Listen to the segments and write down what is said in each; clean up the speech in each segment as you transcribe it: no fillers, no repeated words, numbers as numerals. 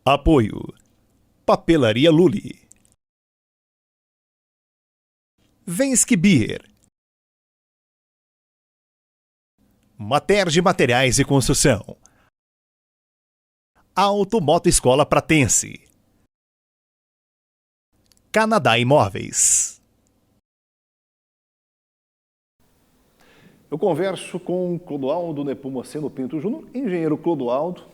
Apoio Papelaria Lully, Venski Beer, Materge Materiais e Construção, Automoto Escola Pratense, Canadá Imóveis. Eu converso com Clodoaldo Nepomuceno Pinto Júnior, engenheiro Clodoaldo,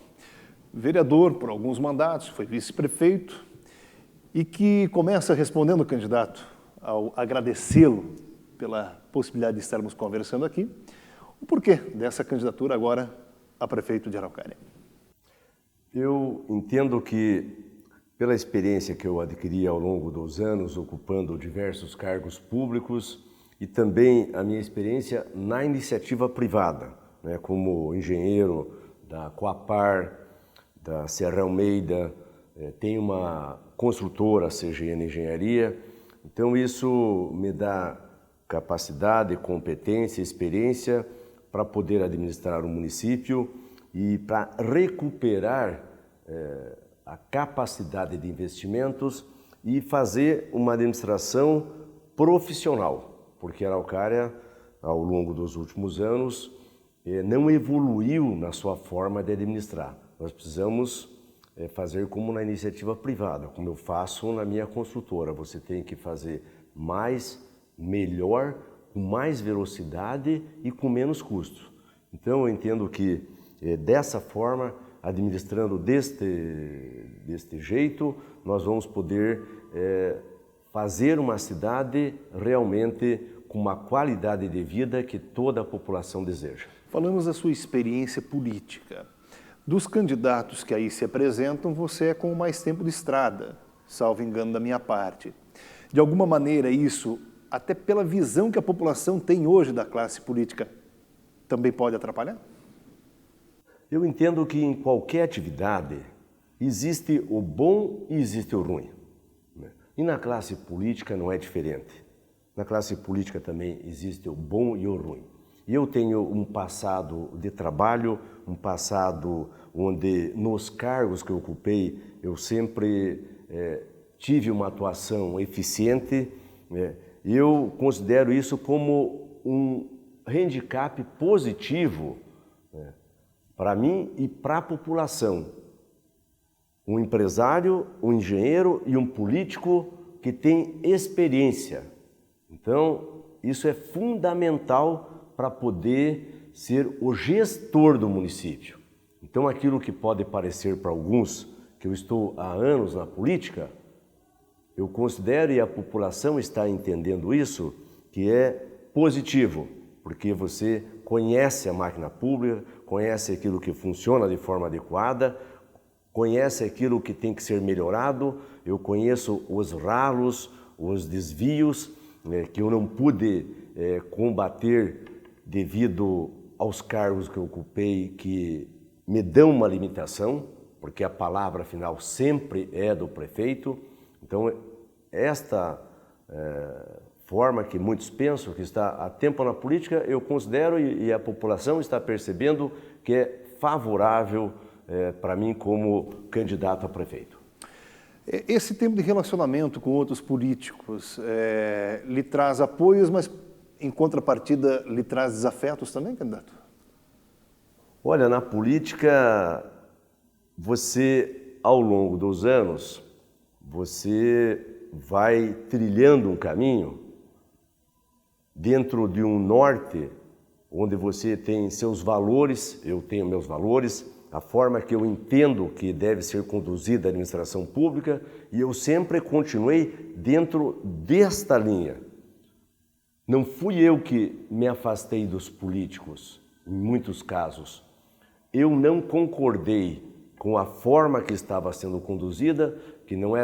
vereador por alguns mandatos, foi vice-prefeito e que começa respondendo, candidato, ao agradecê-lo pela possibilidade de estarmos conversando aqui, o porquê dessa candidatura agora a prefeito de Araucária. Eu entendo que, pela experiência que eu adquiri ao longo dos anos, ocupando diversos cargos públicos, e também a minha experiência na iniciativa privada, né, como engenheiro da Coapar, da Serra Almeida, tenho uma construtora, a CGN Engenharia, então isso me dá capacidade, competência, experiência para poder administrar o município e para recuperar a capacidade de investimentos e fazer uma administração profissional. Porque a Araucária, ao longo dos últimos anos, não evoluiu na sua forma de administrar. Nós precisamos fazer como na iniciativa privada, como eu faço na minha construtora. Você tem que fazer mais, melhor, com mais velocidade e com menos custo. Então, eu entendo que, dessa forma, administrando deste jeito, nós vamos poder fazer uma cidade realmente com uma qualidade de vida que toda a população deseja. Falamos da sua experiência política. Dos candidatos que aí se apresentam, você é com mais tempo de estrada, salvo engano da minha parte. De alguma maneira isso, até pela visão que a população tem hoje da classe política, também pode atrapalhar? Eu entendo que em qualquer atividade existe o bom e existe o ruim. E na classe política não é diferente. Na classe política também existe o bom e o ruim. E eu tenho um passado de trabalho, um passado onde nos cargos que eu ocupei eu sempre tive uma atuação eficiente. E eu considero isso como um handicap positivo para mim e para a população. Um empresário, um engenheiro e um político que tem experiência. Então, isso é fundamental para poder ser o gestor do município. Então, aquilo que pode parecer para alguns, que eu estou há anos na política, eu considero, e a população está entendendo isso, que é positivo, porque você conhece a máquina pública, conhece aquilo que funciona de forma adequada, conhece aquilo que tem que ser melhorado, eu conheço os ralos, os desvios que eu não pude combater devido aos cargos que eu ocupei que me dão uma limitação, porque a palavra final sempre é do prefeito. Então, esta forma que muitos pensam que está há tempo na política, eu considero e a população está percebendo que é favorável para mim como candidato a prefeito. Esse tempo de relacionamento com outros políticos lhe traz apoios, mas em contrapartida lhe traz desafetos também, candidato? Olha, na política, você, ao longo dos anos, você vai trilhando um caminho dentro de um norte onde você tem seus valores, eu tenho meus valores, a forma que eu entendo que deve ser conduzida a administração pública, e eu sempre continuei dentro desta linha. Não fui eu que me afastei dos políticos, em muitos casos. Eu não concordei com a forma que estava sendo conduzida, que não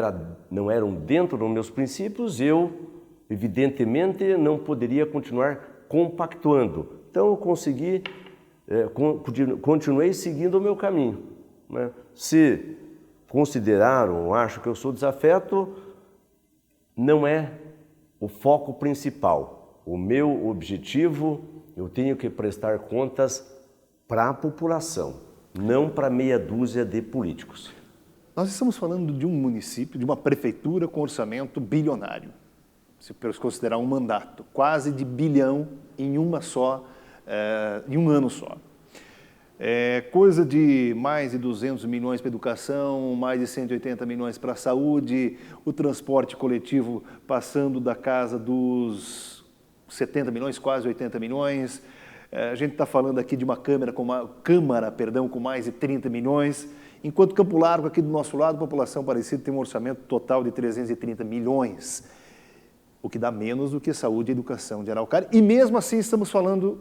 eram dentro dos meus princípios, eu, evidentemente, não poderia continuar compactuando. Então, eu consegui continuei seguindo o meu caminho. Né? Se consideraram, acham que eu sou desafeto, não é o foco principal. O meu objetivo, eu tenho que prestar contas para a população, não para meia dúzia de políticos. Nós estamos falando de um município, de uma prefeitura com orçamento bilionário. Se considerar um mandato, quase de bilhão em um ano só. Coisa de mais de 200 milhões para educação, mais de 180 milhões para a saúde, o transporte coletivo passando da casa dos 70 milhões, quase 80 milhões. A gente está falando aqui de uma câmara com mais de 30 milhões, enquanto Campo Largo, aqui do nosso lado, a população parecida tem um orçamento total de 330 milhões, o que dá menos do que saúde e educação de Araucária. E mesmo assim estamos falando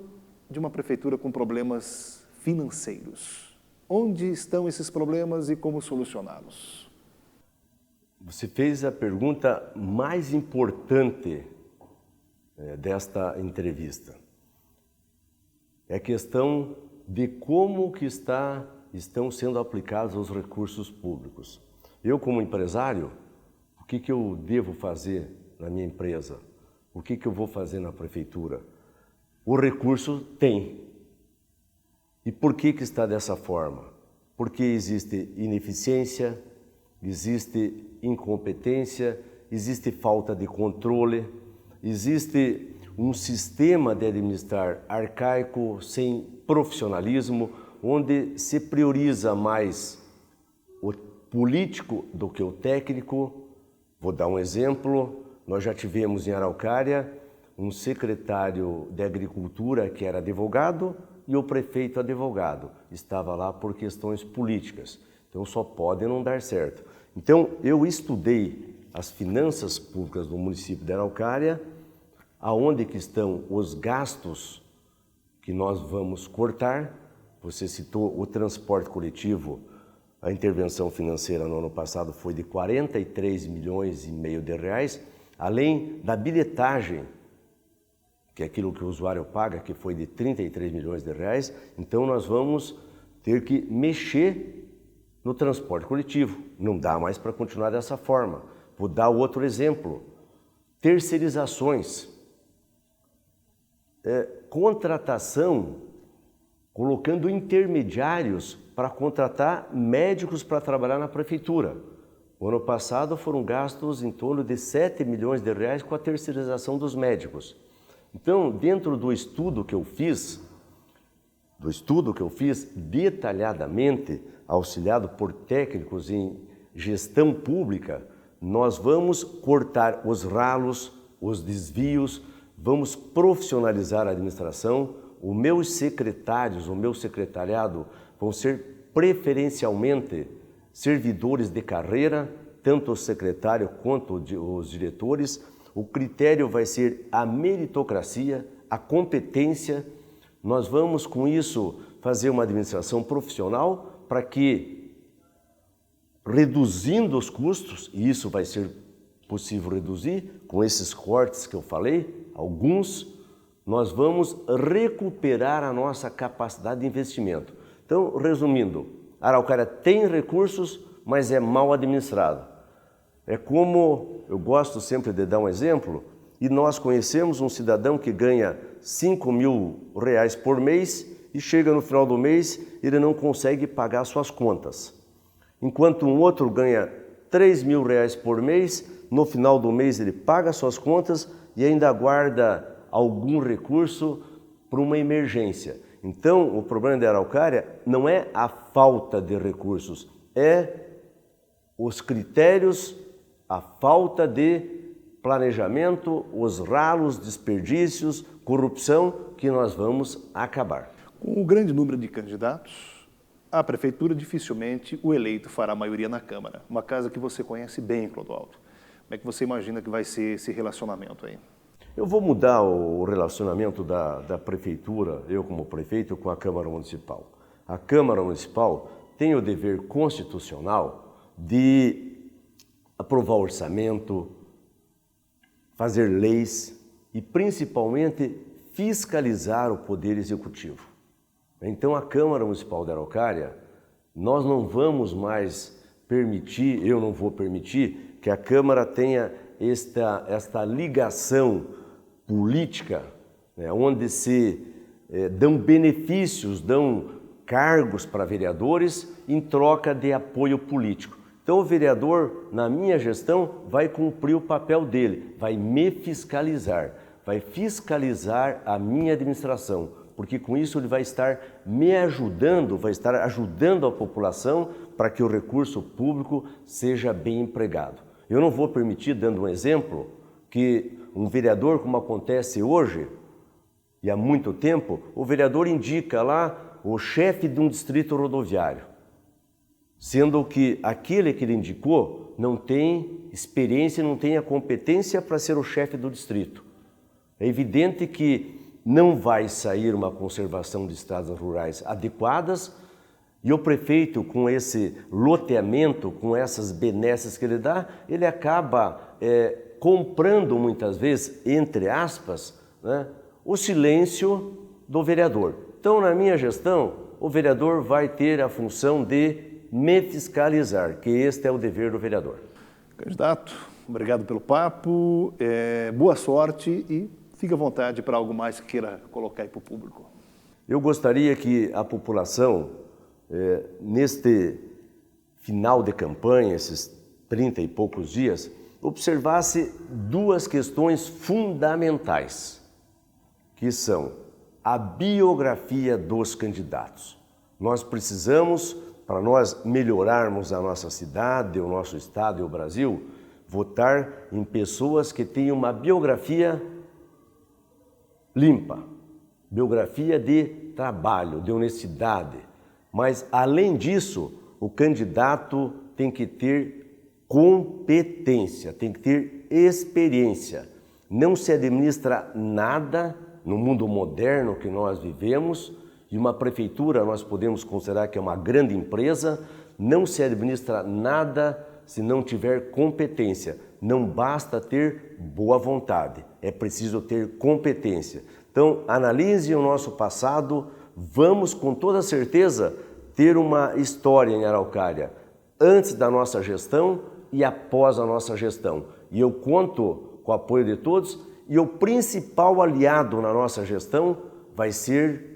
de uma prefeitura com problemas financeiros. Onde estão esses problemas e como solucioná-los? Você fez a pergunta mais importante desta entrevista. É a questão de como que estão sendo aplicados os recursos públicos. Eu, como empresário, o que eu devo fazer na minha empresa? O que eu vou fazer na prefeitura? O recurso tem. E por que está dessa forma? Porque existe ineficiência, existe incompetência, existe falta de controle, existe um sistema de administrar arcaico, sem profissionalismo, onde se prioriza mais o político do que o técnico. Vou dar um exemplo, nós já tivemos em Araucária um secretário de Agricultura que era advogado e o prefeito advogado. Estava lá por questões políticas, então só pode não dar certo. Então eu estudei as finanças públicas do município de Araucária, aonde que estão os gastos que nós vamos cortar. Você citou o transporte coletivo, a intervenção financeira no ano passado foi de 43 milhões e meio de reais, além da bilhetagem, que é aquilo que o usuário paga, que foi de 33 milhões de reais. Então nós vamos ter que mexer no transporte coletivo, não dá mais para continuar dessa forma. Vou dar outro exemplo, terceirizações. Contratação, colocando intermediários para contratar médicos para trabalhar na prefeitura. O ano passado foram gastos em torno de 7 milhões de reais com a terceirização dos médicos. Então, dentro do estudo que eu fiz detalhadamente, auxiliado por técnicos em gestão pública, nós vamos cortar os ralos, os desvios, vamos profissionalizar a administração. Os meus secretários, o meu secretariado vão ser preferencialmente servidores de carreira, tanto o secretário quanto os diretores. O critério vai ser a meritocracia, a competência. Nós vamos, com isso, fazer uma administração profissional para que, reduzindo os custos, e isso vai ser possível reduzir com esses cortes que eu falei, alguns, nós vamos recuperar a nossa capacidade de investimento. Então, resumindo, Araucária tem recursos, mas é mal administrado. É como, eu gosto sempre de dar um exemplo, e nós conhecemos um cidadão que ganha 5 mil reais por mês e chega no final do mês, ele não consegue pagar suas contas. Enquanto um outro ganha 3 mil reais por mês, no final do mês ele paga suas contas e ainda guarda algum recurso para uma emergência. Então, o problema da Araucária não é a falta de recursos, é os critérios, a falta de planejamento, os ralos, desperdícios, corrupção que nós vamos acabar. Com o grande número de candidatos, a prefeitura dificilmente o eleito fará a maioria na Câmara. Uma casa que você conhece bem, Clodoaldo. Como é que você imagina que vai ser esse relacionamento aí? Eu vou mudar o relacionamento da prefeitura, eu como prefeito, com a Câmara Municipal. A Câmara Municipal tem o dever constitucional de aprovar orçamento, fazer leis e, principalmente, fiscalizar o Poder Executivo. Então, a Câmara Municipal de Araucária, nós não vamos mais permitir, eu não vou permitir, que a Câmara tenha esta ligação política, né, onde se dão benefícios, dão cargos para vereadores em troca de apoio político. Então o vereador, na minha gestão, vai cumprir o papel dele, vai me fiscalizar, vai fiscalizar a minha administração, porque com isso ele vai estar me ajudando, vai estar ajudando a população para que o recurso público seja bem empregado. Eu não vou permitir, dando um exemplo, que um vereador, como acontece hoje, e há muito tempo, o vereador indica lá o chefe de um distrito rodoviário, sendo que aquele que ele indicou não tem experiência, não tem a competência para ser o chefe do distrito. É evidente que não vai sair uma conservação de estradas rurais adequadas e o prefeito, com esse loteamento, com essas benesses que ele dá, ele acaba comprando muitas vezes, entre aspas, né, o silêncio do vereador. Então, na minha gestão, o vereador vai ter a função de me fiscalizar, que este é o dever do vereador. Candidato, obrigado pelo papo, boa sorte e fique à vontade para algo mais que queira colocar aí para o público. Eu gostaria que a população, neste final de campanha, esses 30 e poucos dias, observasse duas questões fundamentais, que são a biografia dos candidatos. Nós precisamos, para nós melhorarmos a nossa cidade, o nosso estado e o Brasil, votar em pessoas que tenham uma biografia limpa, biografia de trabalho, de honestidade. Mas, além disso, o candidato tem que ter competência, tem que ter experiência. Não se administra nada no mundo moderno que nós vivemos, e uma prefeitura nós podemos considerar que é uma grande empresa, não se administra nada se não tiver competência. Não basta ter boa vontade, é preciso ter competência. Então, analise o nosso passado, vamos com toda certeza ter uma história em Araucária, antes da nossa gestão e após a nossa gestão. E eu conto com o apoio de todos, e o principal aliado na nossa gestão vai ser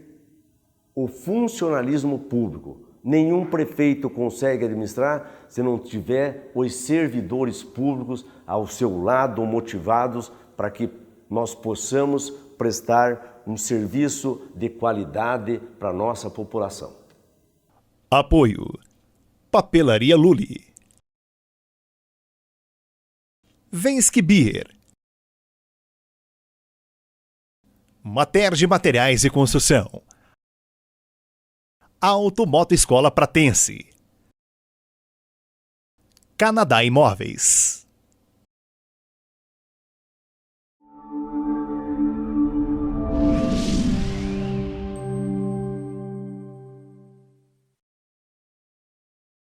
o funcionalismo público. Nenhum prefeito consegue administrar se não tiver os servidores públicos ao seu lado, motivados para que nós possamos prestar um serviço de qualidade para a nossa população. Apoio. Papelaria Lully. Vensk Beer. Materge Materiais e Construção. Automoto Escola Pratense. Canadá Imóveis.